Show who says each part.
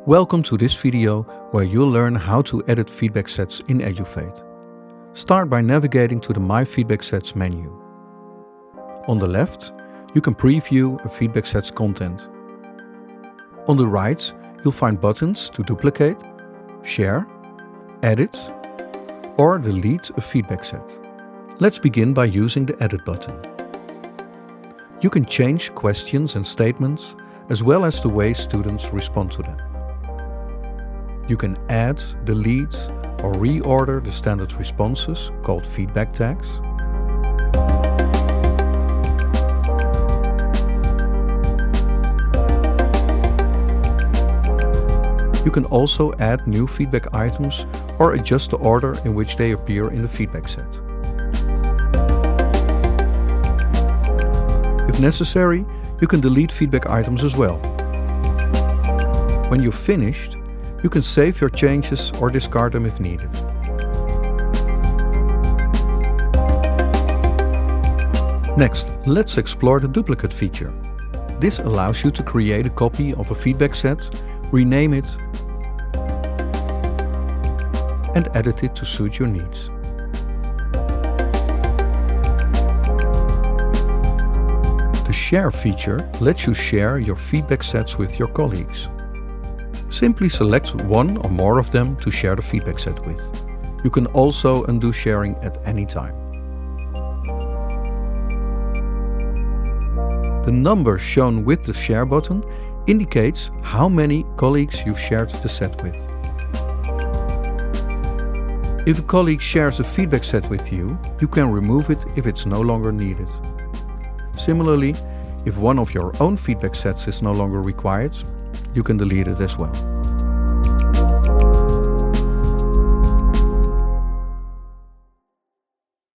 Speaker 1: Welcome to this video where you'll learn how to edit feedback sets in eduFade. Start by navigating to the My Feedback Sets menu. On the left, you can preview a feedback set's content. On the right, you'll find buttons to duplicate, share, edit, or delete a feedback set. Let's begin by using the Edit button. You can change questions and statements, as well as the way students respond to them. You can add, delete, or reorder the standard responses, called feedback tags. You can also add new feedback items or adjust the order in which they appear in the feedback set. If necessary, you can delete feedback items as well. When you've finished, you can save your changes or discard them if needed. Next, let's explore the duplicate feature. This allows you to create a copy of a feedback set, rename it, and edit it to suit your needs. The Share feature lets you share your feedback sets with your colleagues. Simply select one or more of them to share the feedback set with. You can also undo sharing at any time. The number shown with the Share button indicates how many colleagues you've shared the set with. If a colleague shares a feedback set with you, you can remove it if it's no longer needed. Similarly, if one of your own feedback sets is no longer required, you can delete it as well.